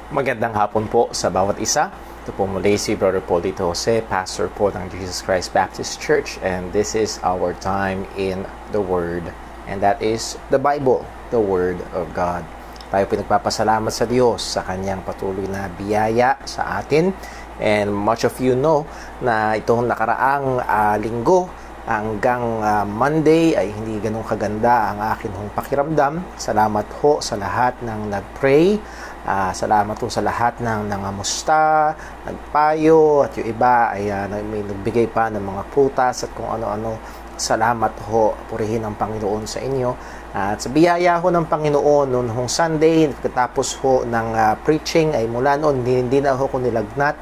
Magandang hapon po sa bawat isa. Ito po muli si Brother Polito Jose, pastor po ng Jesus Christ Baptist Church, and this is our time in the Word, and that is the Bible, the Word of God. Tayo po nagpapasalamat sa Diyos sa kanyang patuloy na biyaya sa atin, and much of you know na itong nakaraang linggo hanggang Monday ay hindi ganun kaganda ang akin hong pakiramdam. Salamat ho sa lahat ng nag-pray. Salamat po sa lahat ng nangamusta, nagpayo, at yung iba ay may nagbigay pa ng mga prutas at kung ano-ano. Salamat ho, purihin ang Panginoon sa inyo. At sa biyaya ho ng Panginoon, noon hong Sunday, pagkatapos ho ng preaching, ay mula noon, hindi na ho ko nilagnat.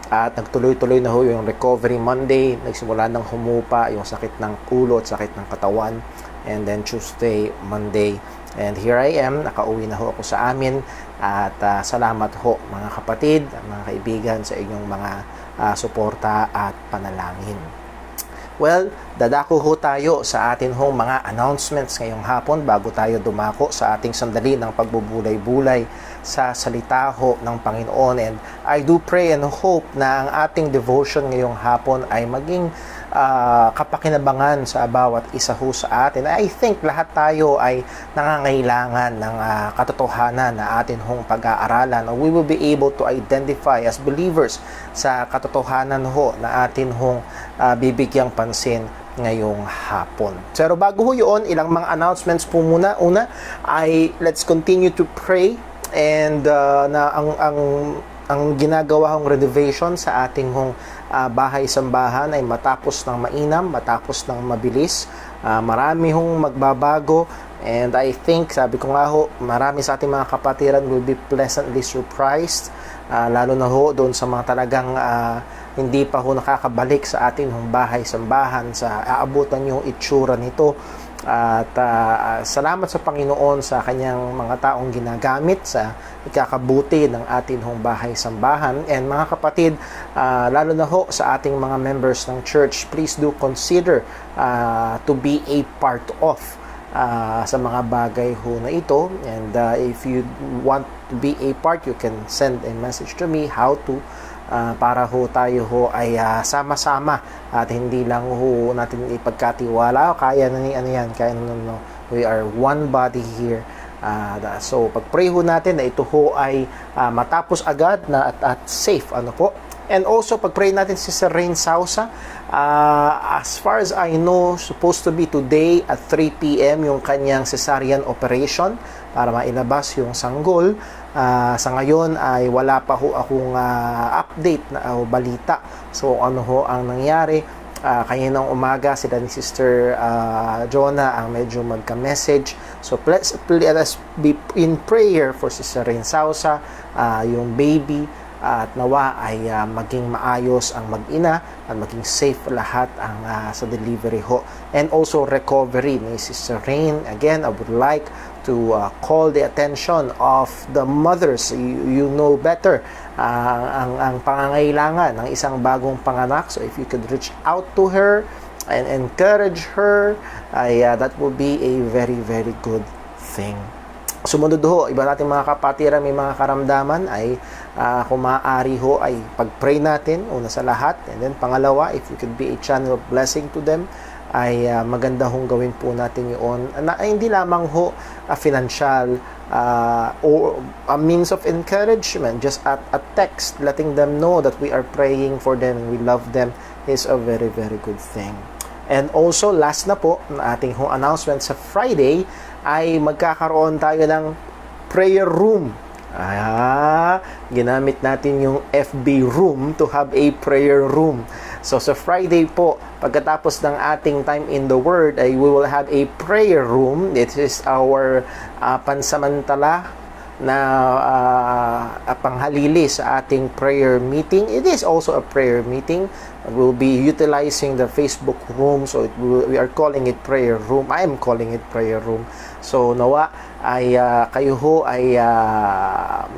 At nagtuloy-tuloy na ho yung recovery Monday, nagsimula ng humupa, yung sakit ng ulo at sakit ng katawan. And then Tuesday, Monday, and here I am, nakauwi na ho ako sa amin. At salamat ho mga kapatid, mga kaibigan sa inyong mga suporta at panalangin. Well, dadako ho tayo sa atin hong mga announcements ngayong hapon bago tayo dumako sa ating sandali ng pagbubulay-bulay sa salita ho ng Panginoon. And I do pray and hope na ang ating devotion ngayong hapon ay maging kapakinabangan sa bawat isa ho sa atin. I think lahat tayo ay nangangailangan ng katotohanan na atin hong pag-aaralan. We will be able to identify as believers sa katotohanan ho na atin hong bibigyang pansin ngayong hapon. Pero bago ho yun, ilang mga announcements po muna. Una ay let's continue to pray and na ang ginagawa hong renovation sa ating hong bahay-sambahan ay matapos ng mainam, matapos ng mabilis. Marami hong magbabago, and I think, sabi ko nga ho, marami sa ating mga kapatiran will be pleasantly surprised, lalo na ho doon sa mga talagang hindi pa ho nakakabalik sa ating hong bahay-sambahan, sa aabutan yung itsura nito. At salamat sa Panginoon sa kanyang mga taong ginagamit sa ikakabuti ng ating hong bahay-sambahan. And mga kapatid, lalo na ho sa ating mga members ng church, please do consider to be a part of sa mga bagay ho na ito. And if you want to be a part, you can send a message to me how to para ho tayo ho ay sama-sama at hindi lang ho natin ipagkatiwala kaya na ni ano yan, kaya no. We are one body here. So pag-pray ho natin na ito ho ay matapos agad na at safe, ano po. And also pag-pray natin si Sir Rain Sausa, as far as I know, supposed to be today at 3 p.m. yung kanyang cesarean operation para mailabas yung sanggol. Sa ngayon ay wala pa ho akong update na balita. So ano ho ang nangyari? Kaninang umaga sila ni Sister Jonah ang medyo magka-message. So let us be in prayer for Sister Rain Sausa, yung baby, at nawa ay maging maayos ang mag-ina at maging safe lahat ang sa delivery ho, and also recovery ni Sister Rain. Again, I would like to call the attention of the mothers. You know better ang pangangailangan ng isang bagong panganak. So if you could reach out to her and encourage her, that will be a very, very good thing. Sumunod ho, iba natin mga kapatiran may mga karamdaman ay kung maaari ho ay pag-pray natin una sa lahat, and then pangalawa, if you could be a channel of blessing to them, ay maganda hong gawin po natin yun na hindi lamang ho financial or a means of encouragement, just a text letting them know that we are praying for them and we love them is a very, very good thing. And also, last na po, na ating hong announcement sa Friday, ay magkakaroon tayo ng prayer room. Ginamit natin yung FB room to have a prayer room. So, sa Friday po, pagkatapos ng ating time in the Word, ay we will have a prayer room. It is our pansamantala na panghalili sa ating prayer meeting. It is also a prayer meeting. We'll be utilizing the Facebook room, so we are calling it prayer room. I am calling it prayer room. So nawa ay kayo ho ay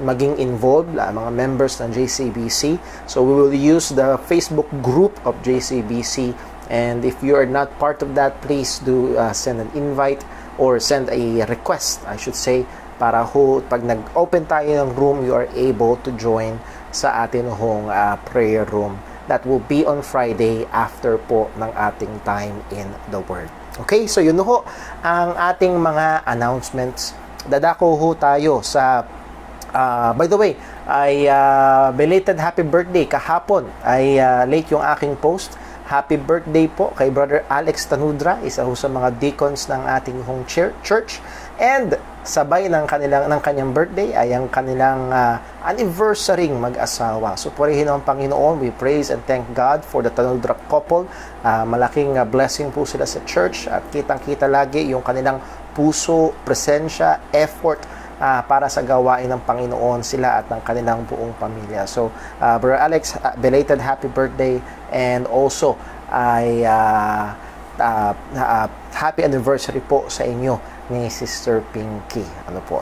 maging involved, mga members ng JCBC. So we will use the Facebook group of JCBC, and if you are not part of that, please do send an invite or send a request, I should say, para pag nag-open tayo ng room, you are able to join sa atin hong prayer room. That will be on Friday after po ng ating time in the Word. Okay, so yun ho ang ating mga announcements. Dadako ho tayo sa by the way, ay belated happy birthday. Kahapon ay late yung aking post. Happy birthday po kay Brother Alex Tanudra, isa ho sa mga deacons ng ating hong church. And sabay ng kanyang birthday ay ang kanilang anniversary mag-asawa. So purihin ang Panginoon. We praise and thank God for the Tanudra couple. Malaking blessing po sila sa church at kitang-kita lagi yung kanilang puso, presensya, effort para sa gawain ng Panginoon sila at ng kanilang buong pamilya. So, Brother Alex, belated happy birthday, and also ay happy anniversary po sa inyo ni Sister Pinky.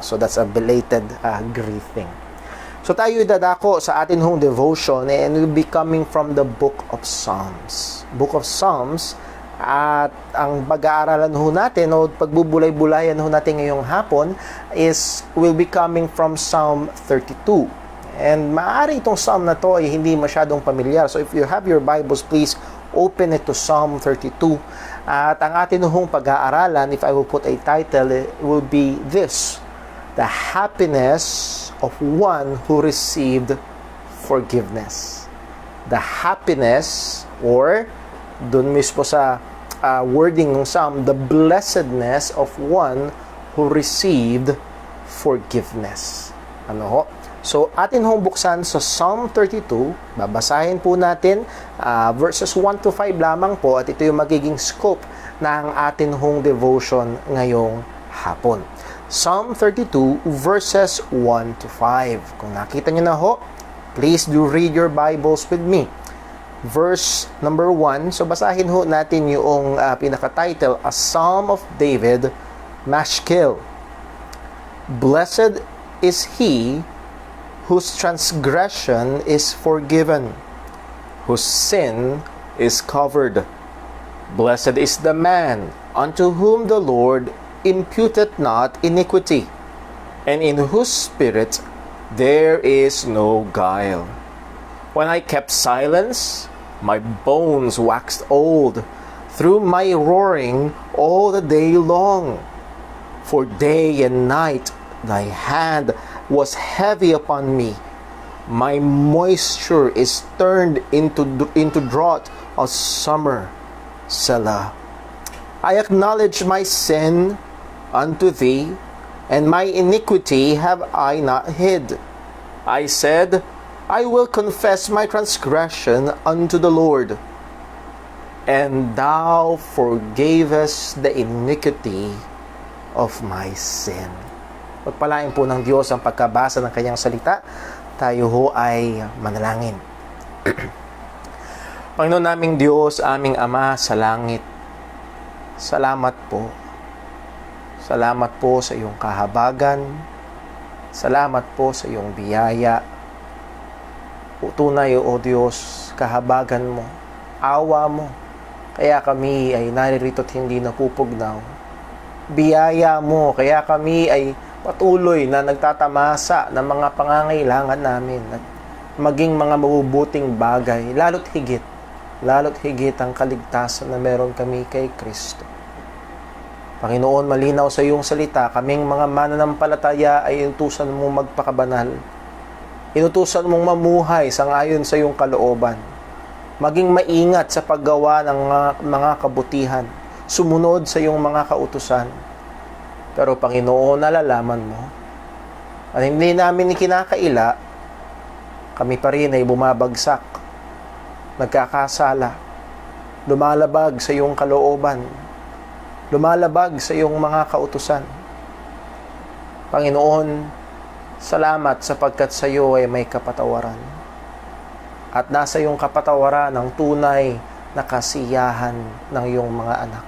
So that's a belated greeting. So tayo dadako sa atin hong devotion, and we'll be coming from the Book of Psalms. Book of Psalms. At ang pag-aaralan ho natin o pagbubulay-bulayan ho natin ngayong hapon will be coming from Psalm 32. And maaari itong psalm na to ay hindi masyadong pamilyar. So if you have your Bibles, please open it to Psalm 32. At ang atin hong pag-aaralan, if I will put a title, it will be this: The Happiness of One Who Received Forgiveness. The happiness, or dun mismo sa wording ng Psalm, the blessedness of one who received forgiveness. So, atin hong buksan sa Psalm 32, babasahin po natin verses 1 to 5 lamang po, at ito yung magiging scope ng atin hong devotion ngayong hapon. Psalm 32 verses 1 to 5. Kung nakita nyo na ho, please do read your Bibles with me. Verse number 1, so basahin ho natin yung pinaka-title, A Psalm of David, Mashkil. Blessed is he whose transgression is forgiven, whose sin is covered. Blessed is the man unto whom the Lord imputeth not iniquity, and in whose spirit there is no guile. When I kept silence, my bones waxed old through my roaring all the day long. For day and night thy hand was heavy upon me. My moisture is turned into drought of summer. Selah. I acknowledge my sin unto thee, and my iniquity have I not hid. I said, I will confess my transgression unto the Lord, and thou forgavest the iniquity of my sin. Pagpalain po ng Diyos ang pagkabasa ng kanyang salita. Tayo ho ay manalangin. Panginoon naming Diyos, aming Ama sa langit, salamat po. Salamat po sa iyong kahabagan. Salamat po sa iyong biyaya. Tunay, O Diyos, kahabagan mo, awa mo, kaya kami ay naririto't hindi napupugnaw. Biyaya mo, kaya kami ay patuloy na nagtatamasa ng mga pangangailangan namin at maging mga mabubuting bagay, lalo't higit ang kaligtasan na meron kami kay Kristo. Panginoon, malinaw sa iyong salita, kaming mga mananampalataya ay inutusan mong magpakabanal. Inutusan mong mamuhay sangayon sa iyong kalooban. Maging maingat sa paggawa ng mga kabutihan. Sumunod sa iyong mga kautusan. Pero Panginoon, nalalaman mo, at hindi namin ikinakaila, kami pa rin ay bumabagsak, nagkakasala, lumalabag sa iyong kalooban, lumalabag sa iyong mga kautusan. Panginoon, salamat sapagkat sa iyo ay may kapatawaran. At nasa iyong kapatawaran ang tunay na kasiyahan ng iyong mga anak.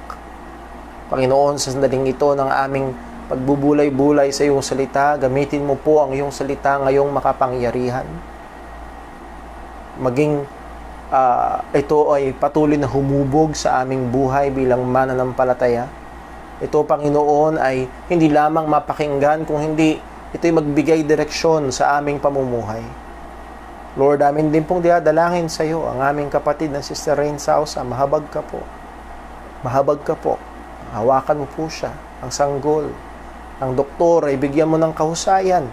Panginoon, sa sandaling ito ng aming pagbubulay-bulay sa iyong salita, gamitin mo po ang iyong salita ngayong makapangyarihan. Maging ito ay patuloy na humubog sa aming buhay bilang mananampalataya. Ito, Panginoon, ay hindi lamang mapakinggan, kung hindi ito'y magbigay direksyon sa aming pamumuhay. Lord, amin din pong diadalangin sa iyo ang aming kapatid na Sister Rain Sausa. Mahabag ka po. Mahabag ka po. Hawakan mo po siya, ang sanggol. Ang doktor ay bigyan mo ng kahusayan.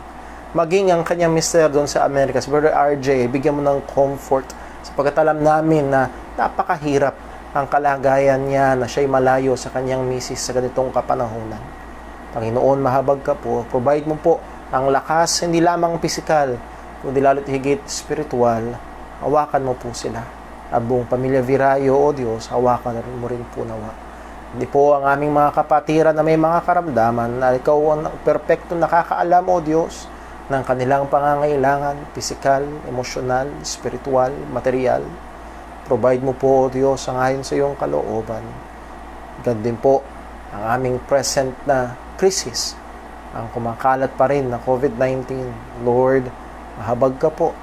Maging ang kanyang mister doon sa Amerika, si Brother RJ, bigyan mo ng comfort. Sapagkat alam namin na napakahirap ang kalagayan niya na siya'y malayo sa kanyang misis sa ganitong kapanahunan. Panginoon, mahabag ka po. Provide mo po ang lakas, hindi lamang pisikal, kundi lalo't higit spiritual. Hawakan mo po sila. Ang buong pamilya Virayo, O Diyos, hawakan mo rin po nawa. Hindi po ang aming mga kapatiran na may mga karamdaman na ikaw ang perfecto nakakaalam, O Diyos, ng kanilang pangangailangan, pisikal, emosyonal, spiritual, material. Provide mo po, O Diyos, ang ayon sa iyong kalooban. Ganun din po ang aming present na krisis, ang kumakalat pa rin na COVID-19. Lord, mahabag ka po.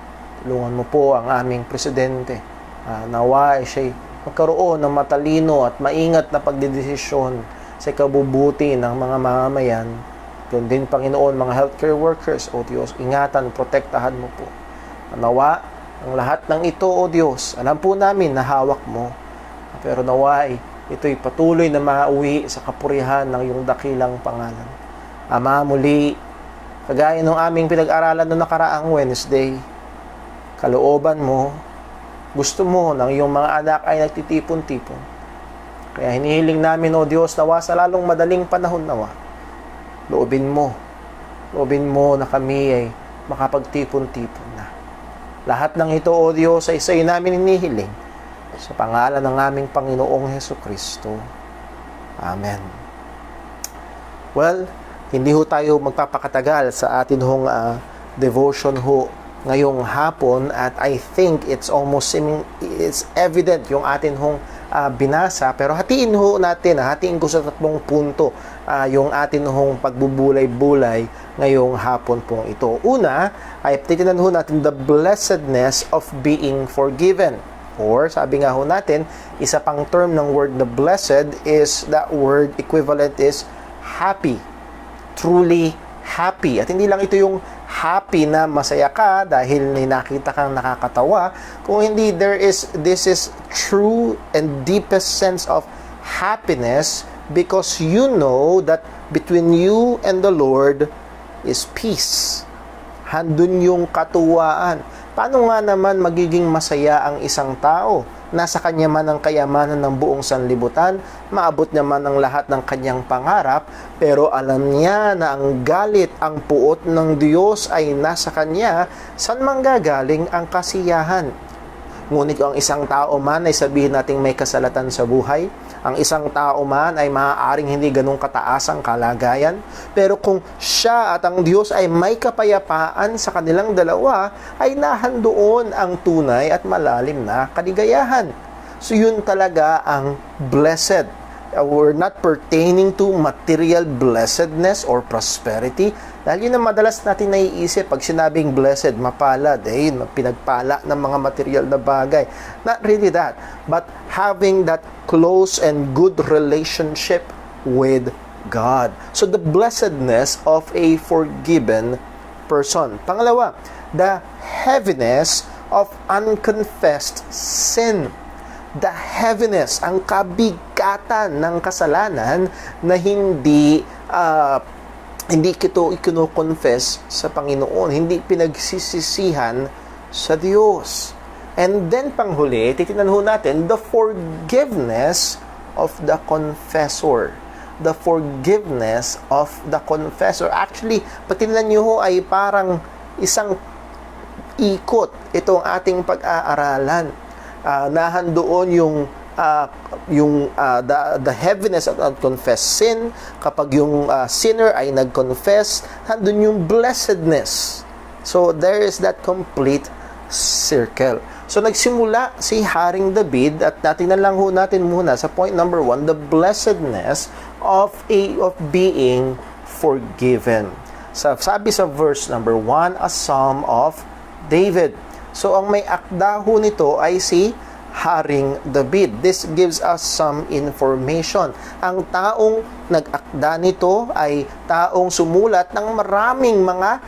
Tulungan mo po ang aming presidente. Nawa ay siya'y magkaroon ng matalino at maingat na pagdedesisyon sa ikabubuti ng mga mamamayan. Doon din, Panginoon, mga healthcare workers, O Diyos, ingatan, protektahan mo po. Nawa, ang lahat ng ito, O Diyos, alam po namin na hawak mo. Pero nawa, ito'y patuloy na mauwi sa kapurihan ng iyong dakilang pangalan. Ama, muli, kagaya ng aming pinag-aralan noong nakaraang Wednesday, kalooban mo, gusto mo ng iyong mga anak ay nagtitipon-tipon. Kaya hinihiling namin, O Diyos, nawa sa lalong madaling panahon nawa. Loobin mo na kami ay makapagtipon-tipon na. Lahat ng ito, O Diyos, ay sa iyo namin hinihiling. Sa pangalan ng aming Panginoong Hesukristo. Amen. Well, hindi ho tayo magpapakatagal sa atin hong devotion ho ngayong hapon, at I think it's evident yung atin hong binasa, pero hatiin ko sa 3 punto yung atin hong pagbubulay-bulay ngayong hapon pong ito. Una, ay titinan ho natin the blessedness of being forgiven. Or, sabi nga ho natin, isa pang term ng word na blessed is, that word equivalent is happy. Truly happy. At hindi lang ito yung happy na masaya ka dahil nakita kang nakakatawa, kung hindi, this is true and deepest sense of happiness because you know that between you and the Lord is peace. Handun yung katuwaan. Paano nga naman magiging masaya ang isang tao? Nasa kanya man ang kayamanan ng buong sanlibutan, maabot niya man ang lahat ng kanyang pangarap, pero alam niya na ang galit, ang puot ng Diyos ay nasa kanya, saan manggagaling ang kasiyahan? Ngunit ang isang tao man ay sabihin nating may kasalatan sa buhay, ang isang tao man ay maaaring hindi ganong kataas ang kalagayan, pero kung siya at ang Diyos ay may kapayapaan sa kanilang dalawa, ay nahandoon ang tunay at malalim na kaligayahan. So yun talaga ang blessed. We're not pertaining to material blessedness or prosperity. Dahil yun ang madalas natin naiisip pag sinabing blessed, mapalad, pinagpala ng mga material na bagay. Not really that, but having that close and good relationship with God. So the blessedness of a forgiven person. Pangalawa, the heaviness of unconfessed sin. The heaviness, ang kabigatan ng kasalanan na hindi ikino-confess sa Panginoon, hindi pinagsisisihan sa Diyos. And then panghuli, titinan ho natin the forgiveness of the confessor. The forgiveness of the confessor. Actually, pag tinignan nyo ho ay parang isang ikot itong ating pag-aaralan. Nahandoon the heaviness of unconfessed sin. Kapag yung sinner ay nag-confess, handun yung blessedness. So there is that complete circle. So nagsimula si Haring David, at natingnan lang ho natin muna sa point number 1, the blessedness of being forgiven. So sabi sa verse number 1, a psalm of David. So ang may akda ho nito ay si Haring David. This gives us some information. Ang taong nag-akda nito ay taong sumulat ng maraming mga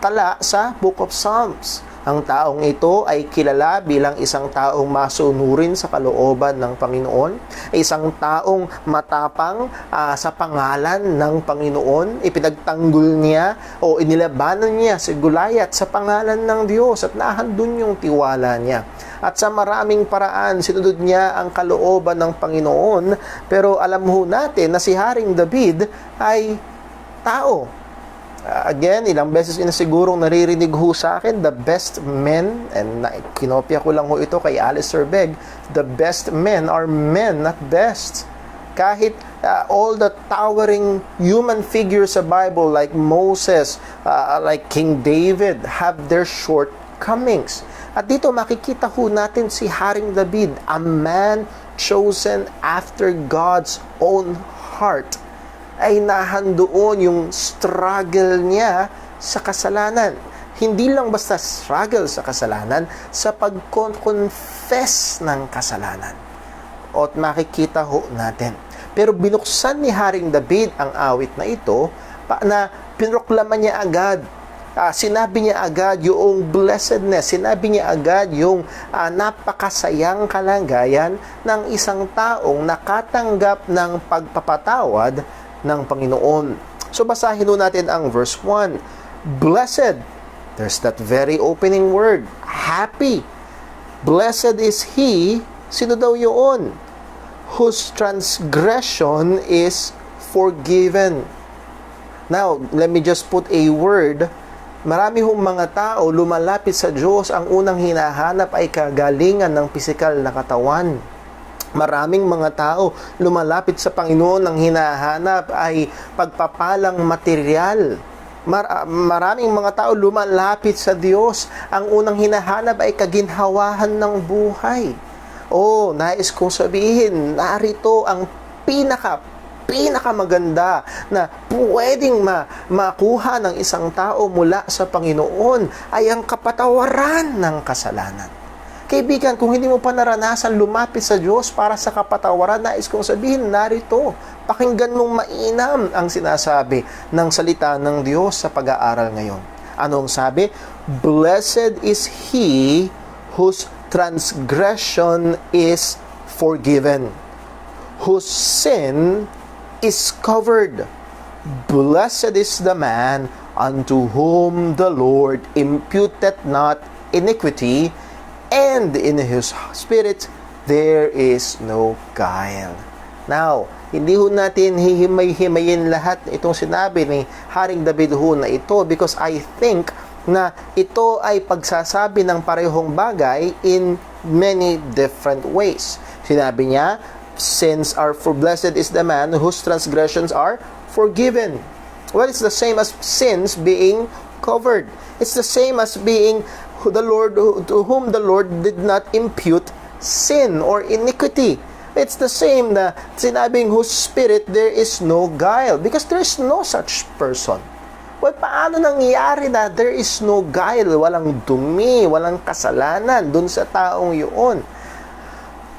tala sa Book of Psalms. Ang taong ito ay kilala bilang isang taong masunurin sa kalooban ng Panginoon, isang taong matapang sa pangalan ng Panginoon. Ipinagtanggol niya o inilabanan niya si Goliath sa pangalan ng Diyos at nahandun yung tiwala niya. At sa maraming paraan, sinunod niya ang kalooban ng Panginoon. Pero alam ho natin na si Haring David ay tao. Again, ilang beses sigurong naririnig ho sa akin, the best men, and kinopya ko lang ho ito kay Alistair Begg, the best men are men, not best. Kahit all the towering human figures sa Bible like Moses, like King David, have their shortcomings. At dito makikita ho natin si Haring David, a man chosen after God's own heart, ay nahandoon yung struggle niya sa kasalanan. Hindi lang basta struggle sa kasalanan, sa pag-confess ng kasalanan. At makikita ho natin. Pero binuksan ni Haring David ang awit na ito na pinroklama niya agad. Sinabi niya agad yung blessedness, sinabi niya agad yung napakasayang kalagayan ng isang taong nakatanggap ng pagpapatawad ng Panginoon. So basahin natin ang verse 1. Blessed, there's that very opening word, happy. Blessed is he, sino daw yun? Whose transgression is forgiven. Now, let me just put a word. Marami hong mga tao lumalapit sa Diyos, ang unang hinahanap ay kagalingan ng pisikal na katawan. Maraming mga tao lumalapit sa Panginoon, ang hinahanap ay pagpapalang material. Maraming mga tao lumalapit sa Diyos, ang unang hinahanap ay kaginhawahan ng buhay. Nais kong sabihin, narito ang pinakamaganda na pwedeng makuha ng isang tao mula sa Panginoon ay ang kapatawaran ng kasalanan. Kaibigan, kung hindi mo pa naranasan lumapit sa Diyos para sa kapatawaran, nais kong sabihin, narito. Pakinggan mong mainam ang sinasabi ng salita ng Diyos sa pag-aaral ngayon. Anong sabi? Blessed is he whose transgression is forgiven, whose sin is covered. Blessed is the man unto whom the Lord imputeth not iniquity, and in his spirit there is no guile. Now, hindi ho natin hihimay-himayin lahat itong sinabi ni Haring David ho na ito, because I think na ito ay pagsasabi ng parehong bagay in many different ways. Sinabi niya, sins are for blessed is the man whose transgressions are forgiven. Well, it's the same as sins being covered. It's the same as being the Lord, to whom the Lord did not impute sin or iniquity. It's the same na sinabing whose spirit there is no guile, because there is no such person. Well, paano nangyayari na there is no guile, walang dumi, walang kasalanan dun sa taong yun?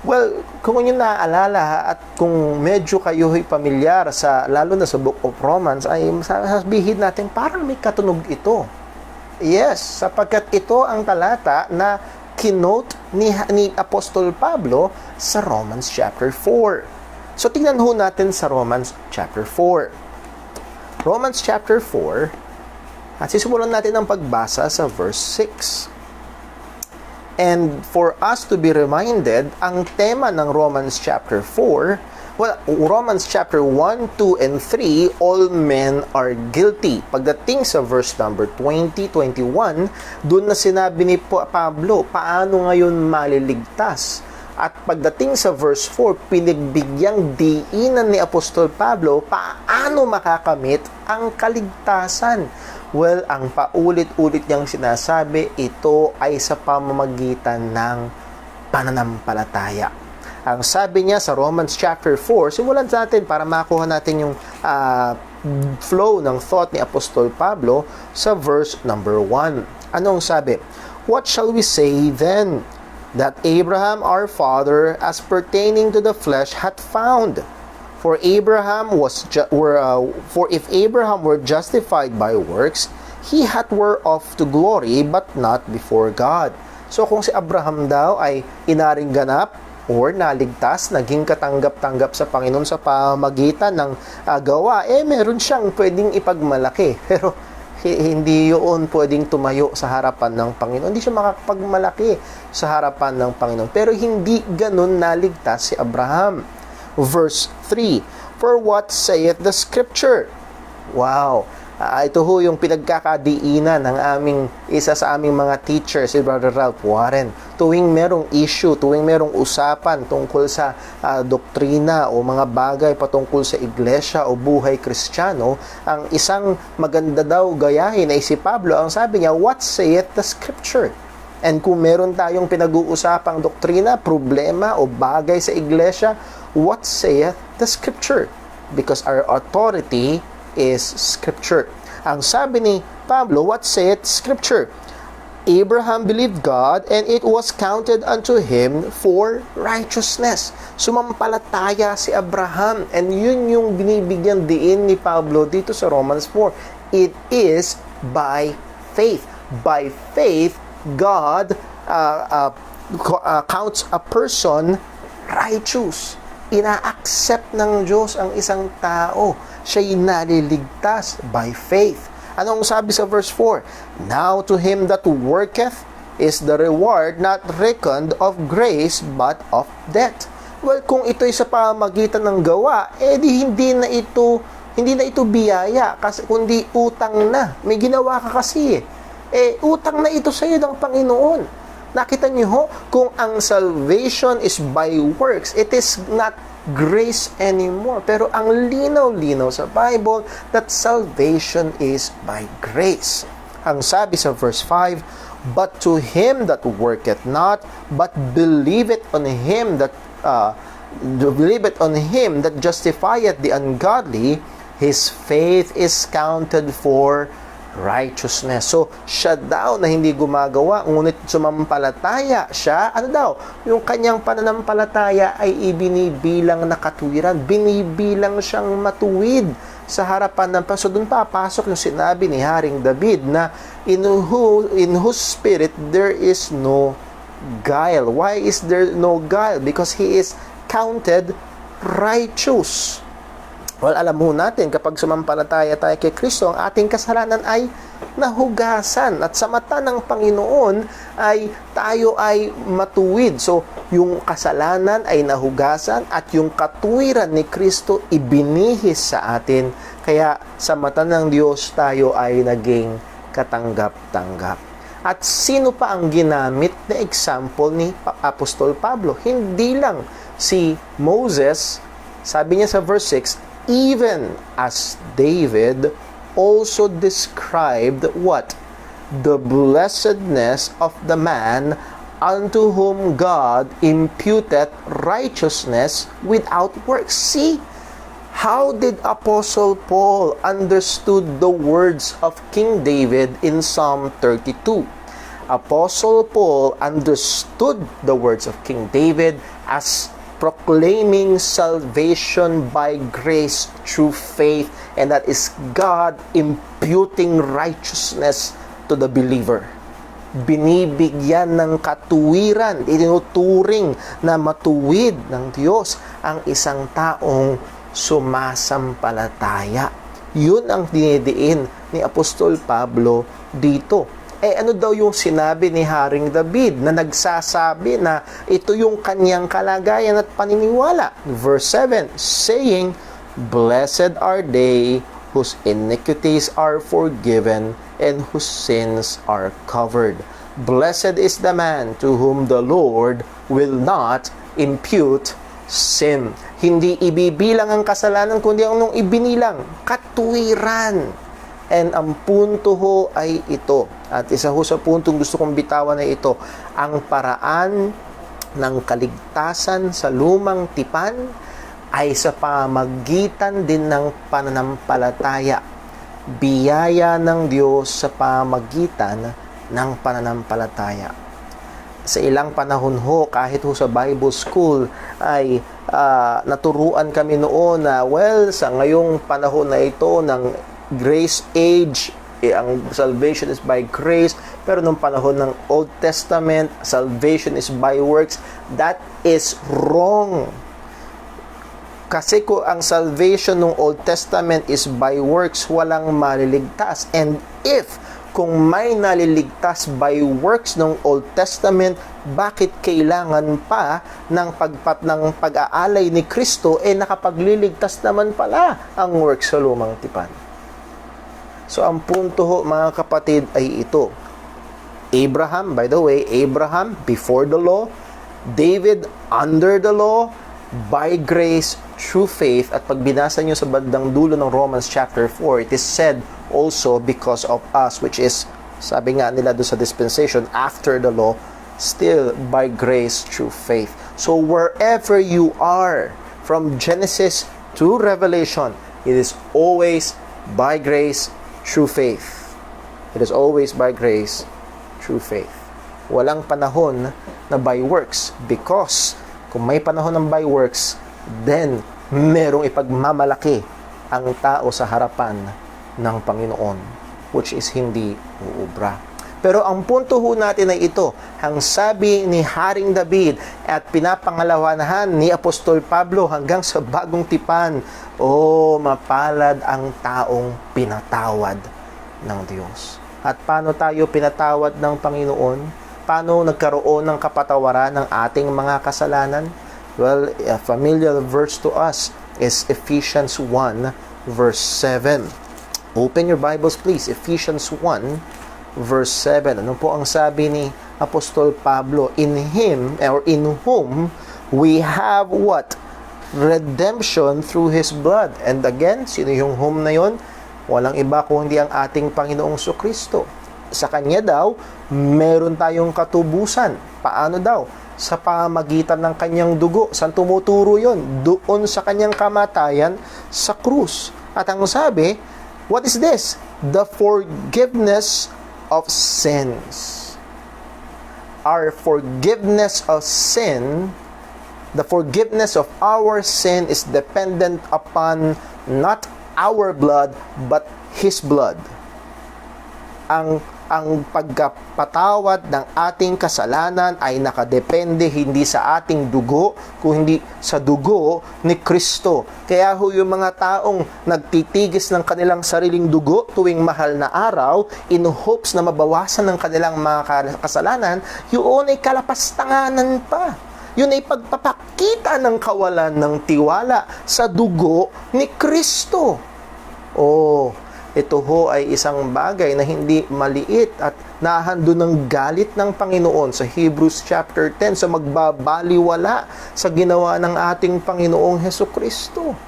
Well, kung inyo naaalala at kung medyo kayo'y pamilyar sa, lalo na sa Book of Romans, ay sabihin natin parang may katunog ito. Yes, sapagkat ito ang talata na kinote ni Apostol Pablo sa Romans chapter 4. So tingnan ho natin sa Romans chapter 4. Romans chapter 4, at sisimulan natin ang pagbasa sa verse 6. And for us to be reminded, ang tema ng Romans chapter 4, Romans chapter 1, 2, and 3, all men are guilty. Pagdating sa verse number 20, 21, doon na sinabi ni Pablo, paano ngayon maliligtas? At pagdating sa verse 4, pinagbigyang diinan ni Apostol Pablo, paano makakamit ang kaligtasan? Well, ang paulit-ulit niyang sinasabi, ito ay sa pamamagitan ng pananampalataya. Ang sabi niya sa Romans chapter 4, simulan natin para makuha natin yung flow ng thought ni Apostol Pablo sa verse number 1. Anong sabi? What shall we say then? that Abraham our father, as pertaining to the flesh, hath found. For for if Abraham were justified by works, he hath whereof to glory, but not before God. So kung si Abraham daw ay inaring ganap or naligtas, naging katanggap-tanggap sa Panginoon sa pamamagitan ng gawa, meron siyang pwedeng ipagmalaki. Pero hindi yun pwedeng tumayo sa harapan ng Panginoon. Hindi siya makakapagmalaki sa harapan ng Panginoon. Pero hindi ganun naligtas si Abraham. Verse 3, for what saith the Scripture? Wow! Ito ho yung pinagkakadiinan ng isa sa aming mga teachers, si Brother Ralph Warren. Tuwing merong issue, tuwing merong usapan tungkol sa doktrina o mga bagay patungkol sa iglesia o buhay kristyano, ang isang maganda daw gayahin ay si Pablo. Ang sabi niya, what saith the Scripture? And kung meron tayong pinag-uusapang doktrina, problema o bagay sa iglesia, what saith the Scripture? Because our authority is Scripture. Ang sabi ni Pablo, what saith Scripture? Abraham believed God, and it was counted unto him for righteousness. Sumampalataya si Abraham, and yun yung binibigyan diin ni Pablo dito sa Romans 4. It is by faith. By faith, God counts a person righteous. Ina-accept ng Diyos ang isang tao. Siya'y naliligtas by faith. Anong sabi sa verse 4? Now to him that worketh is the reward not reckoned of grace but of debt. Well, kung ito'y sa pamamagitan ng gawa, hindi na ito biyaya, kasi kundi utang na. May ginawa ka kasi. Utang na ito sa iyo ng Panginoon. Nakita niyo ho, kung ang salvation is by works, it is not grace anymore. Pero ang linaw-linaw sa Bible that salvation is by grace. Ang sabi sa verse 5, but to him that worketh not, but believeth on him that justifieth the ungodly, his faith is counted for righteousness. So, siya daw na hindi gumagawa, ngunit sumampalataya siya, yung kanyang pananampalataya ay ibinibilang na katuwiran, binibilang siyang matuwid sa harapan ng Panginoon. So, doon papasok yung sinabi ni Haring David na in whose spirit there is no guile. Why is there no guile? Because he is counted righteous. Well, alam mo natin, kapag sumampalataya tayo kay Kristo, ang ating kasalanan ay nahugasan. At sa mata ng Panginoon, tayo ay matuwid. So, yung kasalanan ay nahugasan at yung katuwiran ni Kristo ibinihis sa atin. Kaya sa mata ng Diyos, tayo ay naging katanggap-tanggap. At sino pa ang ginamit na example ni Apostol Pablo? Hindi lang si Moses. Sabi niya sa verse 6, even as David also described what? The blessedness of the man unto whom God imputeth righteousness without works. See, how did Apostle Paul understood the words of King David in Psalm 32? Apostle Paul understood the words of King David as proclaiming salvation by grace through faith, and that is God imputing righteousness to the believer. Binibigyan ng katuwiran, itinuturing na matuwid ng Diyos ang isang taong sumasampalataya. Yun ang dinidiin ni Apostol Pablo dito. Ano daw yung sinabi ni Haring David na nagsasabi na ito yung kanyang kalagayan at paniniwala? Verse 7, saying, blessed are they whose iniquities are forgiven and whose sins are covered. Blessed is the man to whom the Lord will not impute sin. Hindi ibibilang ang kasalanan, kundi ang ibinilang katuwiran. And ang punto ho ay ito. At isa ho sa puntong gusto kong bitawan ay ito. Ang paraan ng kaligtasan sa lumang tipan ay sa pamagitan din ng pananampalataya. Biyaya ng Diyos sa pamagitan ng pananampalataya. sa ilang panahon ho, kahit ho sa Bible school, ay naturuan kami noon na, well, sa ngayong panahon na ito ng grace age, ang salvation is by grace, pero nung panahon ng Old Testament, salvation is by works. That is wrong. Kasi kung ang salvation ng Old Testament is by works, walang maliligtas. And if kung may naliligtas by works ng Old Testament, bakit kailangan pa ng pag-aalay ni Kristo, nakapagliligtas naman pala ang works sa lumang tipan. So ang punto ho, mga kapatid, ay ito. Abraham, by the way, Abraham before the law, David under the law, by grace, through faith. At pag binasa nyo sa bandang dulo ng Romans chapter 4, it is said also because of us, which is, sabi nga nila doon sa dispensation, after the law, still by grace through faith. So wherever you are, from Genesis to Revelation, it is always by grace through faith. It is always by grace through faith. Walang panahon na by works, because kung may panahon ng by works, then merong ipagmamalaki ang tao sa harapan ng Panginoon, which is hindi uubra. Pero ang punto ho natin ay ito, ang sabi ni Haring David at pinapangalawanan ni Apostol Pablo hanggang sa bagong tipan, mapalad ang taong pinatawad ng Diyos. At paano tayo pinatawad ng Panginoon? Paano nagkaroon ng kapatawaran ng ating mga kasalanan? Well, a familiar verse to us is Ephesians 1 verse 7. Open your Bibles please. Ephesians 1 verse 7. Ano po ang sabi ni Apostol Pablo? In Him, or in whom, we have what? Redemption through His blood. And again, sino yung whom na yon? Walang iba kundi ang ating Panginoong Kristo. Sa Kanya daw, meron tayong katubusan. Paano daw? Sa pamagitan ng Kanyang dugo. Saan tumuturo yon? Doon sa Kanyang kamatayan sa krus. At ang sabi, what is this? The forgiveness of sins. Our forgiveness of sin, the forgiveness of our sin is dependent upon not our blood, but His blood. Ang pagkapatawad ng ating kasalanan ay nakadepende hindi sa ating dugo, kundi sa dugo ni Kristo. Kaya ho yung mga taong nagtitigis ng kanilang sariling dugo tuwing mahal na araw, in hopes na mabawasan ng kanilang mga kasalanan, yun ay kalapastanganan pa. Yun ay pagpapakita ng kawalan ng tiwala sa dugo ni Kristo. Ito ho ay isang bagay na hindi maliit at nahando ng galit ng Panginoon sa Hebrews chapter 10 sa magbabaliwala sa ginawa ng ating Panginoong Hesukristo.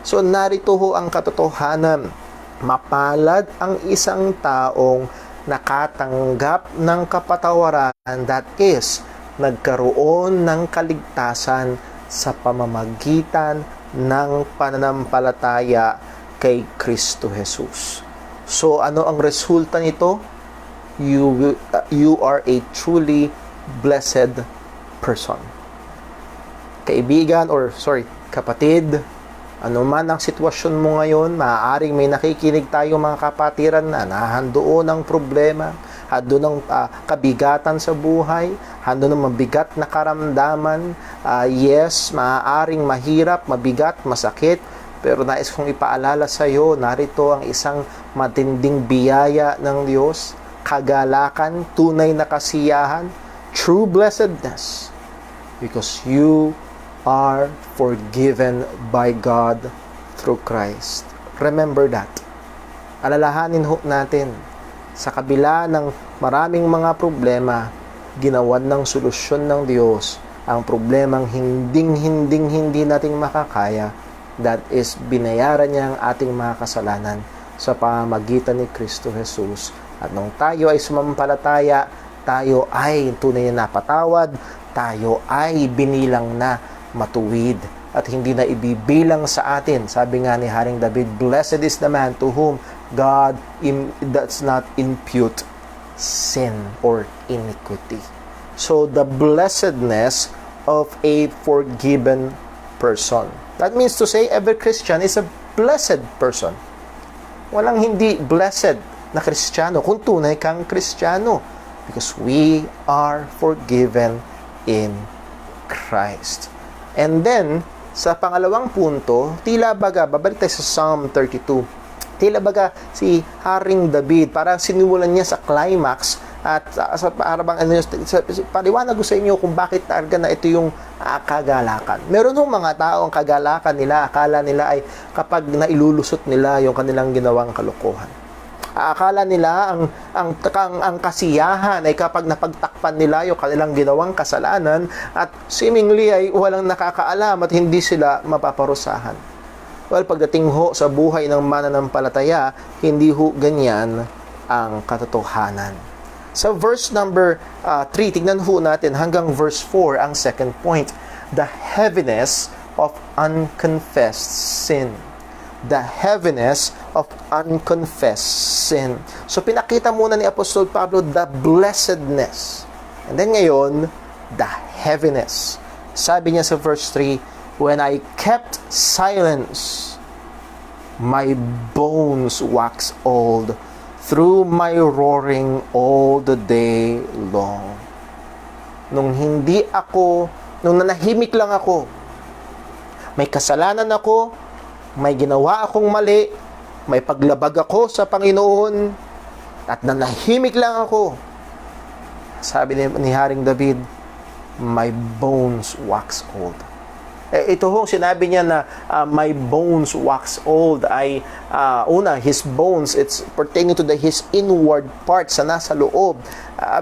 So narito ho ang katotohanan. Mapalad ang isang taong nakatanggap ng kapatawaran, that is, nagkaroon ng kaligtasan sa pamamagitan ng pananampalataya kay Kristo Jesus. So ano ang resulta nito? You are a truly blessed person. Kapatid, ano man ang sitwasyon mo ngayon, maaaring may nakikinig tayo mga kapatiran na nahandoon ng problema, hando ng kabigatan sa buhay, hando ng mabigat na karamdaman. Yes, maaaring mahirap, mabigat, masakit, pero nais kong ipaalala sa iyo, narito ang isang matinding biyaya ng Diyos, kagalakan, tunay na kasiyahan, true blessedness, because you are forgiven by God through Christ. Remember that. Alalahanin ho natin, sa kabila ng maraming mga problema, ginawan ng solusyon ng Diyos ang problemang hindi nating makakaya. That is, binayaran niya ang ating mga kasalanan sa pamamagitan ni Kristo Jesus. At nung tayo ay sumampalataya, tayo ay tunay na napatawad, tayo ay binilang na matuwid at hindi na ibibilang sa atin. Sabi nga ni Haring David, blessed is the man to whom God does not impute sin or iniquity. So, the blessedness of a forgiven person. That means to say, every Christian is a blessed person. Walang hindi blessed na Kristiyano kung tunay kang Kristiyano. Because we are forgiven in Christ. And then, sa pangalawang punto, tila baga, babalik tayo sa Psalm 32. Tila baga si Haring David, parang sinimulan niya sa climax at sa parang paliwanag ko sa inyo kung bakit talaga na ito yung kagalakan. Meron hong mga tao ang kagalakan nila, akala nila ay kapag nailulusot nila yung kanilang ginawang kalokohan. Akala nila ang kasiyahan ay kapag napagtakpan nila yung kanilang ginawang kasalanan at seemingly ay walang nakakaalam at hindi sila mapaparusahan. Well, pagdating ho sa buhay ng mananampalataya, hindi ho ganyan ang katotohanan. Sa verse number 3, tignan ho natin hanggang verse 4 ang second point. The heaviness of unconfessed sin. The heaviness of unconfessed sin. So, pinakita muna ni Apostol Pablo the blessedness. And then ngayon, the heaviness. Sabi niya sa verse 3, when I kept silence, my bones waxed old through my roaring all the day long. Nung nanahimik lang ako, may kasalanan ako, may ginawa akong mali, may paglabag ako sa Panginoon, at nanahimik lang ako. Sabi ni Haring David, my bones wax old. Ito hong sinabi niya na my bones wax old ay his bones, it's pertaining to his inward parts sa nasa loob.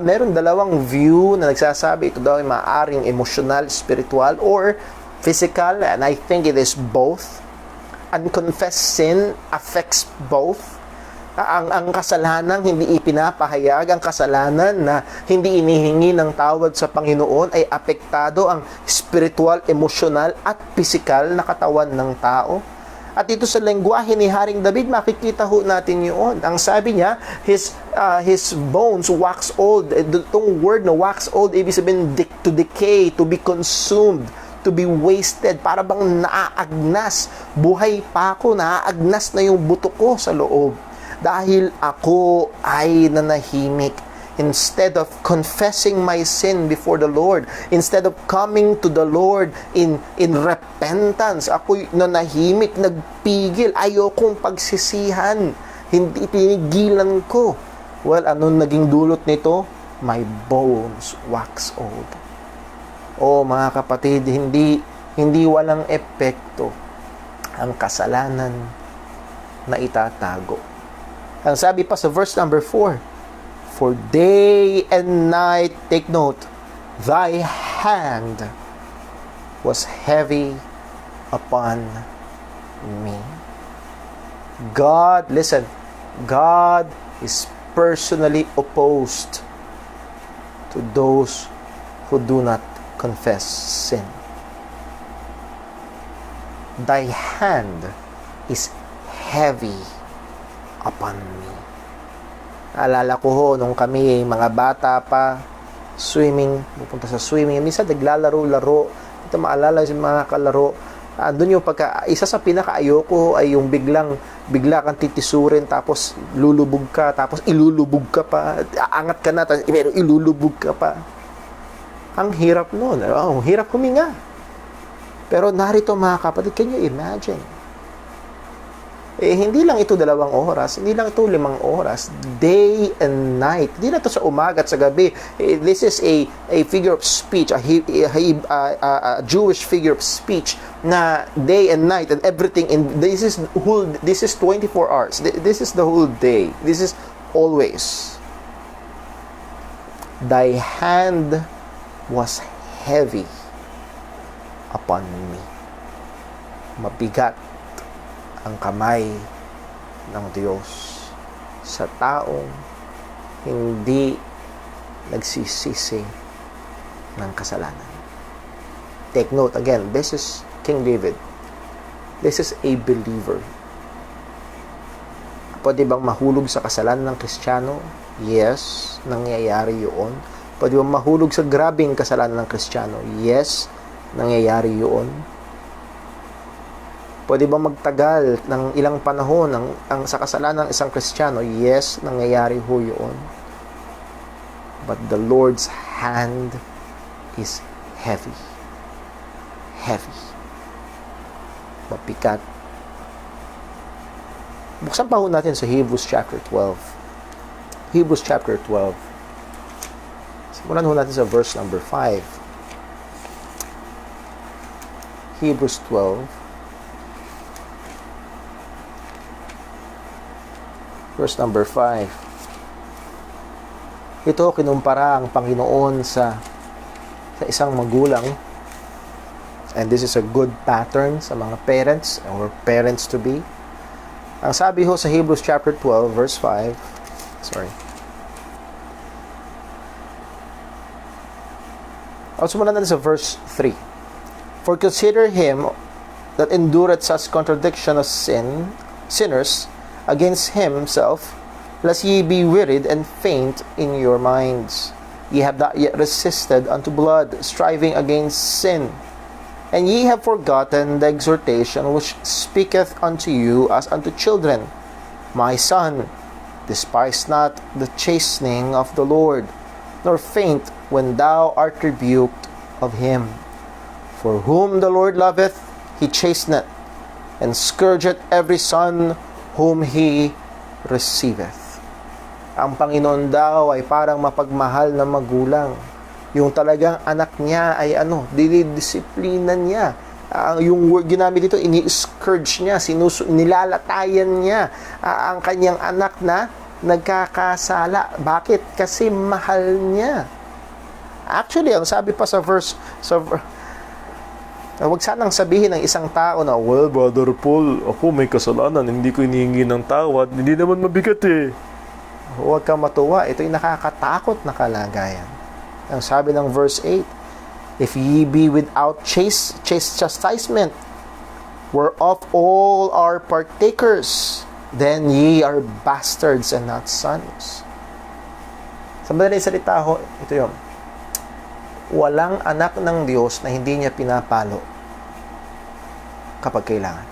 Meron dalawang view na nagsasabi ito daw ay maaring emotional, spiritual, or physical, and I think it is both. Unconfessed sin affects both. Ang kasalanan hindi ipinapahayag, ang kasalanan na hindi inihingi ng tawad sa Panginoon ay apektado ang spiritual, emotional at physical na katawan ng tao. At ito sa lengguwahe ni Haring David, makikita ho natin yun. Ang sabi niya, his bones wax old. Itong word na wax old, ibig sabihin to decay, to be consumed, to be wasted, para bang naaagnas. Buhay pa ako, naaagnas na yung buto ko sa loob. Dahil ako ay nanahimik. Instead of confessing my sin before the Lord, instead of coming to the Lord in repentance, ako'y nanahimik, nagpigil, ayokong pagsisihan, hindi pinigilan ko. Well, anong naging dulot nito? My bones wax old. O mga kapatid, hindi walang epekto ang kasalanan na itatago. Ang sabi pa sa verse number 4, for day and night, take note, thy hand was heavy upon me. God, listen, God is personally opposed to those who do not confess sin. Thy hand is heavy upon me. Alala ko ho, nung kami mga bata pa, pupunta sa swimming, minsan naglalaro-laro, ito maalala yung mga kalaro, doon yung isa sa pinaka-ayoko ay yung bigla kang titisurin, tapos lulubog ka, tapos ilulubog ka pa, aangat ka na, pero ilulubog ka pa. Ang hirap nun, hirap huminga. Pero narito mga kapatid, can you imagine? Hindi lang ito 2 oras, hindi lang ito 5 oras, day and night. Hindi na ito sa umaga at sa gabi. This is a figure of speech, a Jewish figure of speech na day and night and everything. This is 24 hours. This is the whole day. This is always. Thy hand was heavy upon me. Mabigat ang kamay ng Diyos sa taong hindi nagsisisi ng kasalanan. Take note again, this is King David. This is a believer. Pwede bang mahulog sa kasalanan ng Kristiyano? Yes, nangyayari yun. Pwede bang mahulog sa grabing kasalanan ng Kristiyano? Yes, nangyayari yun. Pwede bang magtagal ng ilang panahon sa kasalanan ng isang Kristiyano? Yes, nangyayari ho yun. But the Lord's hand is heavy. Heavy. Mapikat. Buksan pa ho natin sa Hebrews chapter 12. Hebrews chapter 12. Simulan ho natin sa verse number 5. Hebrews 12. Verse number 5. Ito, kinumpara ang Panginoon sa isang magulang. And this is a good pattern sa mga parents or parents to be. Ang sabi ho sa Hebrews chapter 12, verse 5. Sorry. Simulan natin sa verse 3. For consider him that endureth such contradiction of sinners against himself, lest ye be wearied and faint in your minds. Ye have not yet resisted unto blood, striving against sin. And ye have forgotten the exhortation which speaketh unto you as unto children. My son, despise not the chastening of the Lord, nor faint when thou art rebuked of him. For whom the Lord loveth, he chasteneth, and scourgeth every son whom he receiveth. Ang Panginoon daw ay parang mapagmahal na magulang. Yung talagang anak niya ay dinidisiplina niya. Yung word ginamit dito, ini-scourge niya, nilalatayan niya ang kanyang anak na nagkakasala. Bakit? Kasi mahal niya. Actually, ang sabi pa sa verse, huwag sanang sabihin ng isang tao na, well, Brother Paul, ako may kasalanan, hindi ko hinihingi ng tawad, hindi naman mabigat eh. Huwag kang matuwa, ito'y nakakatakot na kalagayan. Ang sabi ng verse 8, if ye be without chastisement, whereof all are partakers, then ye are bastards and not sons. Sa madaling salita ho, ito yun. Walang anak ng Diyos na hindi niya pinapalo kapag kailangan.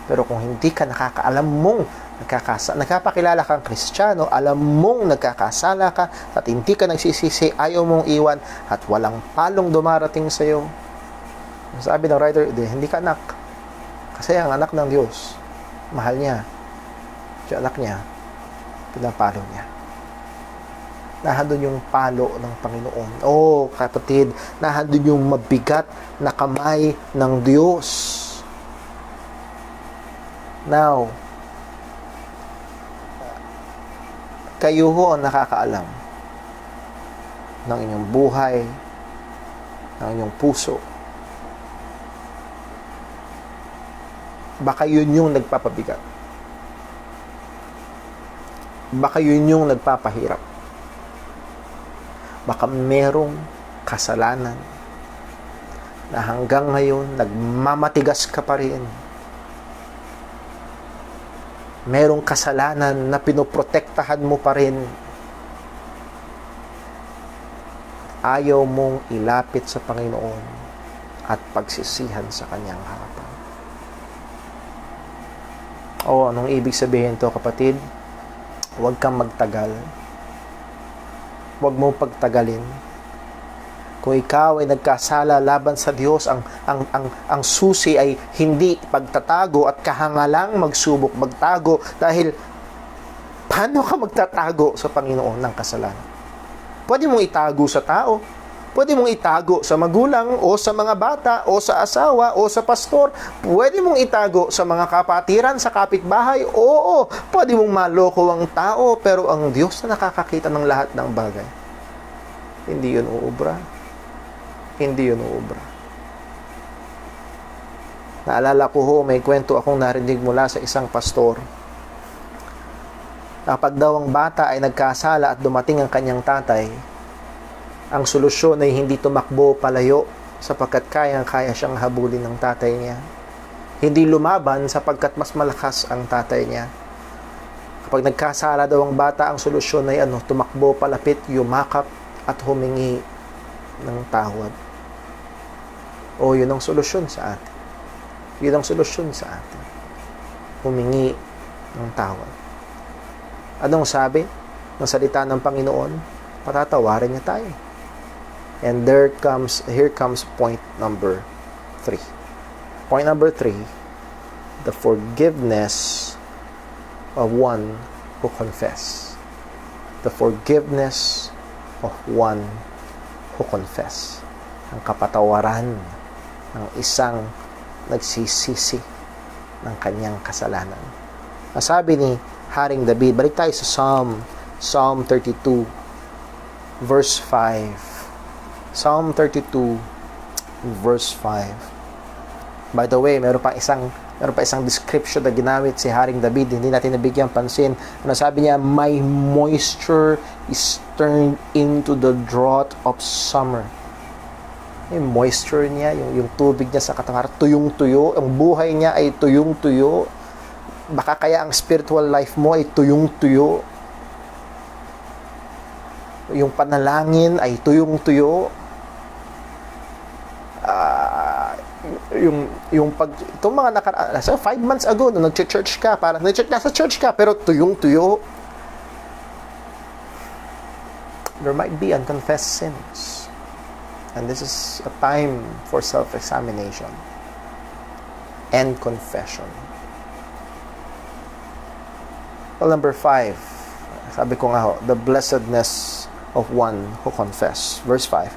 Pero kung hindi ka nakakaalam mong nagpapakilala kang Kristiyano, alam mong nagkakasala ka at hindi ka nagsisisi, ayaw mong iwan at walang palong dumarating sa iyo. Sabi ng writer, hindi ka anak. Kasi ang anak ng Diyos, mahal niya. Yung anak niya, pinapalo niya. Nahandun yung palo ng Panginoon. Kapatid, nahandun yung mabigat na kamay ng Diyos. Now, kayo ho ang nakakaalam ng inyong buhay, ng inyong puso. Baka yun yung nagpapabigat. Baka yun yung nagpapahirap. Baka merong kasalanan na hanggang ngayon nagmamatigas ka pa rin. Merong kasalanan na pinoprotektahan mo pa rin. Ayaw mong ilapit sa Panginoon at pagsisihan sa Kanyang harapan. Anong ibig sabihin to, kapatid? Huwag kang magtagal. Huwag mo pagtagalin. Kung ikaw ay nagkasala laban sa Diyos, ang susi ay hindi pagtatago at kahangalang magsubok magtago, dahil paano ka magtatago sa Panginoon ng kasalanan? Pwede mong itago sa tao, pwede mong itago sa magulang o sa mga bata o sa asawa o sa pastor, pwede mong itago sa mga kapatiran, sa kapitbahay, oo, pwede mong maloko ang tao, pero ang Diyos na nakakakita ng lahat ng bagay, hindi yun uubra. Hindi yun uubra. Naalala ko ho, may kwento akong narinig mula sa isang pastor. Kapag daw ang bata ay nagkasala at dumating ang kanyang tatay, ang solusyon ay hindi tumakbo palayo sapagkat kayang-kaya siyang habulin ng tatay niya. Hindi lumaban sapagkat mas malakas ang tatay niya. Kapag nagkasala daw ang bata, ang solusyon ay tumakbo, palapit, yumakap, at humingi ng tawad. Yun ang solusyon sa atin. Yun ang solusyon sa atin. Humingi ng tawad. Anong sabi ng salita ng Panginoon? Patatawarin niya tayo. And here comes point number 3. Point number 3, the forgiveness of one who confess. The forgiveness of one who confess. Ang kapatawaran ng isang nagsisisi ng kanyang kasalanan. Sabi ni Haring David, balik tayo sa Psalm 32, verse 5. Psalm 32, verse 5. By the way, meron pa isang description na ginamit si Haring David, hindi natin nabigyan pansin. Sabi niya, my moisture is turned into the drought of summer. Yung moisture niya, yung tubig niya sa katawan, tuyong-tuyo. Ang buhay niya ay tuyong-tuyo. Baka kaya ang spiritual life mo ay tuyong-tuyo. Yung panalangin ay tuyong-tuyo. Itong mga so 5 months ago, nung nag-church ka, nasa church ka, pero tuyong-tuyo. There might be unconfessed sins. And this is a time for self-examination and confession. Well, number 5, sabi ko nga the blessedness of one who confess. Verse 5,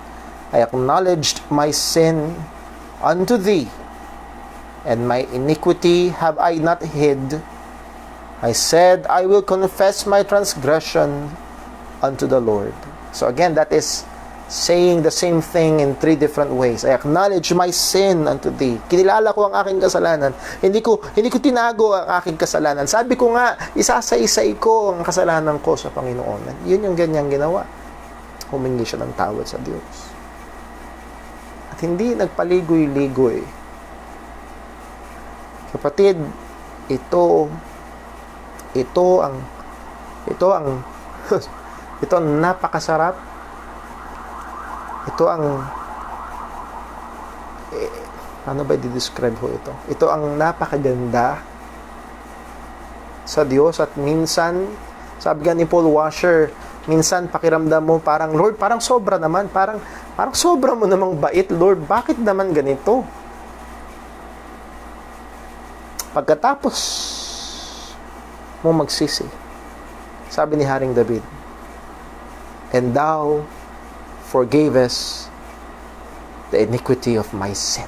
I acknowledged my sin unto thee, and my iniquity have I not hid. I said, I will confess my transgression unto the Lord. So again, that is saying the same thing in 3 different ways. I acknowledge my sin unto thee. Kinilala ko ang aking kasalanan. Hindi ko tinago ang aking kasalanan. Sabi ko nga, isa-isa-isay ko ang kasalanan ko sa Panginoon. Yun yung ganyang ginawa. Humingi siya ng tawad sa Diyos. At hindi nagpaligoy-ligoy. Kapatid, ito ang napakasarap. Ito ang ano ba i-describe ko ito? Ito ang napakaganda sa Diyos. At minsan, sabi nga ni Paul Washer, minsan pakiramdam mo parang, Lord, parang sobra naman, parang sobra mo namang bait, Lord, bakit naman ganito? Pagkatapos mo magsisi, sabi ni Haring David, and thou forgavest the iniquity of my sin.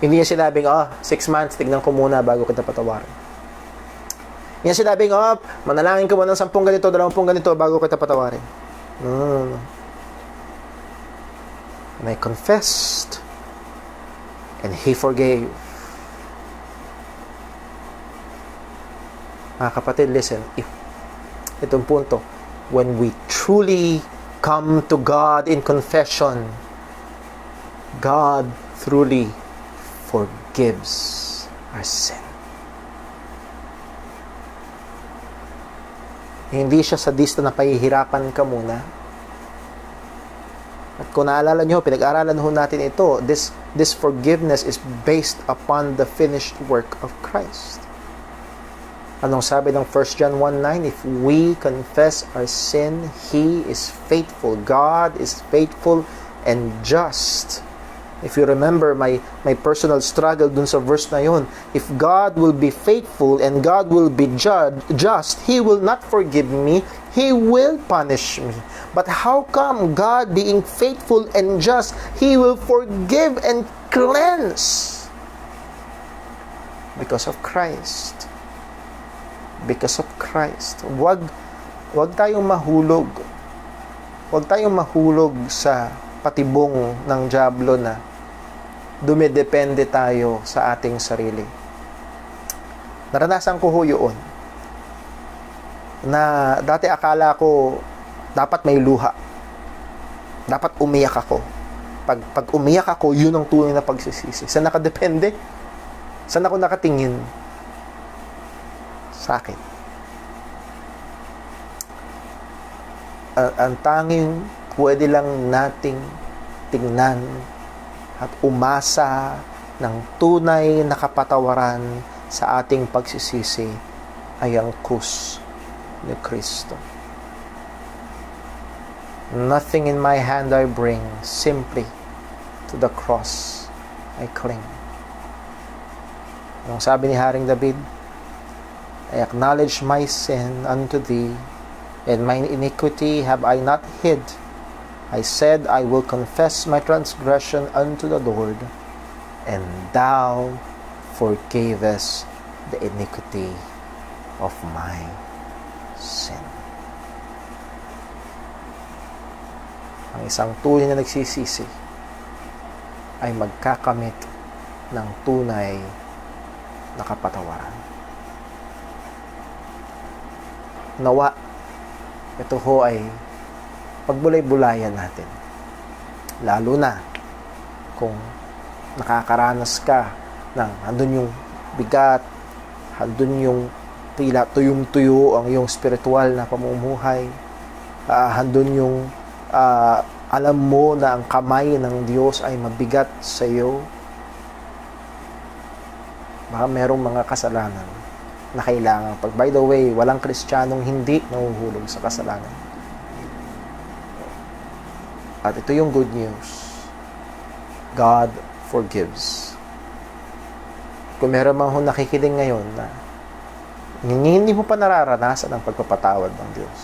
Hindi niya sinabing, 6 months, tignan ko muna bago kita patawarin. Hindi niya sinabing, manalangin ka muna ng 10 ganito, 20 ganito bago kita patawarin. No. And I confessed, and He forgave. Mga kapatid, listen, itong punto, when we truly come to God in confession, God truly forgives our sin. Hindi siya sadista na pahihirapan ka muna. At kung naalala nyo, pinag-aralan natin ito, this forgiveness is based upon the finished work of Christ. Anong sabi ng 1 John 1:9? If we confess our sin, He is faithful. God is faithful and just. If you remember my personal struggle dun sa verse na yun, if God will be faithful and God will be just, He will not forgive me, He will punish me. But how come God being faithful and just, He will forgive and cleanse? Because of Christ. Because of Christ. Wag tayong mahulog. Wag tayong mahulog sa patibong ng dyablo na dumidepende tayo sa ating sarili. Naranasan ko yun. Na dati akala ko dapat may luha. Dapat umiyak ako. Pag umiyak ako, yun ang tunay na pagsisisi. Sa nakadepende? Saan ako nakatingin? Sa akin. Ang tanging pwede lang nating tingnan at umasa ng tunay na kapatawaran sa ating pagsisisi ay ang krus ni Kristo. Nothing in my hand I bring, simply to the cross I cling. Ang sabi ni Haring David, I acknowledge my sin unto thee, and my iniquity have I not hid. I said, I will confess my transgression unto the Lord, and thou forgavest the iniquity of my sin. Ang isang tunay na nagsisisi ay magkakamit ng tunay na kapatawaran. Nawa, ito ho ay pagbulay-bulayan natin. Lalo na kung nakakaranas ka ng andun yung bigat, andun yung tila tuyong-tuyo ang iyong spiritual na pamumuhay, andun yung alam mo na ang kamay ng Diyos ay mabigat sa iyo. Baka merong mga kasalanan na kailangan. By the way, walang Kristiyanong hindi nahuhulog sa kasalanan. At ito yung good news. God forgives. Kung meron mang nakikinig ngayon na hindi mo pa nararanasan ang pagpapatawad ng Diyos.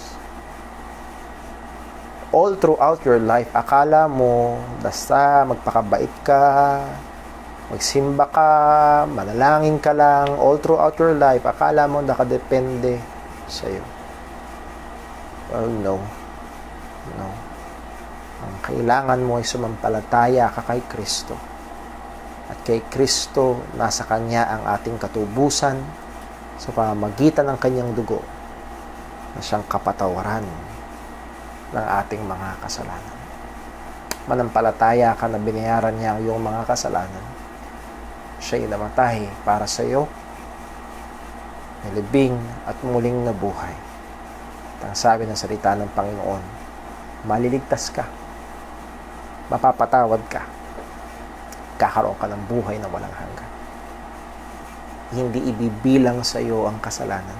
All throughout your life, akala mo basta magpakabait ka, magsimba ka, manalangin ka lang, all throughout your life, akala mo nakadepende sa'yo. Well, no. No. Ang kailangan mo ay sumampalataya ka kay Kristo. At kay Kristo, nasa Kanya ang ating katubusan sa pamamagitan ng Kanyang dugo na siyang kapatawaran ng ating mga kasalanan. Manampalataya ka na binayaran niya ang iyong mga kasalanan. Siya'y namatay para sa iyo, nilibing at muling nabuhay. At ang sabi ng salita ng Panginoon, maliligtas ka, mapapatawad ka, kakaroon ka ng buhay na walang hanggan. Hindi ibibilang sa iyo ang kasalanan,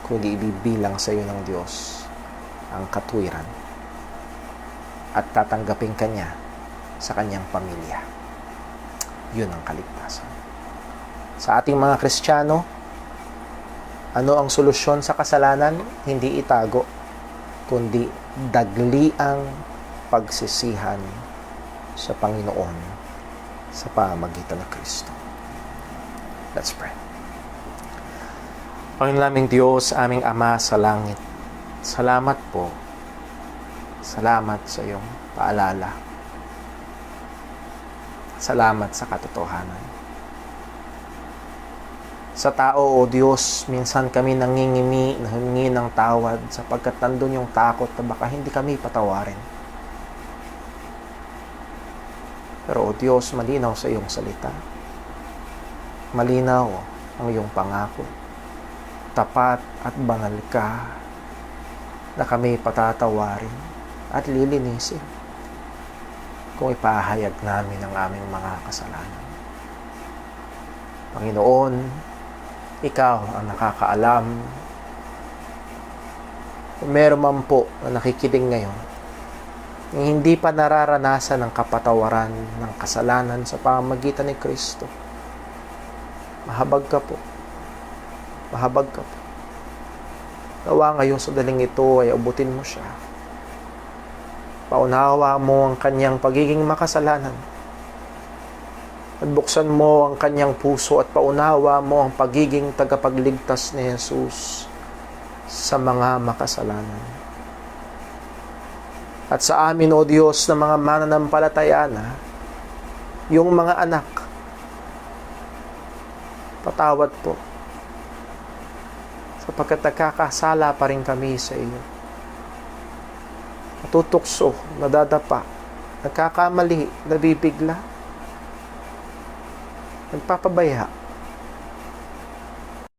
kundi ibibilang sa iyo ng Diyos ang katwiran at tatanggapin ka niya sa kanyang pamilya. Yun ang kaligtasan. Sa ating mga Kristiyano, ano ang solusyon sa kasalanan? Hindi itago, kundi dagliang pagsisihan sa Panginoon sa pamamagitan ng Kristo. Let's pray. Panginoon naming Diyos, aming Ama sa langit, salamat po. Salamat sa iyong paalala. Salamat sa katotohanan. Sa tao, O Diyos, minsan kami nangingimi, humingi ng tawad sapagkat nandun yung takot na baka hindi kami patawarin. Pero O Diyos, malinaw sa iyong salita. Malinaw ang iyong pangako. Tapat at banal ka na kami patatawarin at lilinisin kung ipahayag namin ang aming mga kasalanan. Panginoon, Ikaw ang nakakaalam. Kung meron man po na nakikinig ngayon, yung hindi pa nararanasan ng kapatawaran ng kasalanan sa pamamagitan ni Kristo, mahabag ka po. Mahabag ka po. Nawa ngayon sa daling ito ay abutin mo siya. Paunawa mo ang kanyang pagiging makasalanan. At buksan mo ang kanyang puso at paunawa mo ang pagiging tagapagligtas ni Jesus sa mga makasalanan. At sa amin, O Diyos, na mga mananampalataya na, yung mga anak, patawad po. Sapagkat nagkakasala pa rin kami sa iyo. Natutukso, nadadapa, nagkakamali, nabibigla. nagpapabaya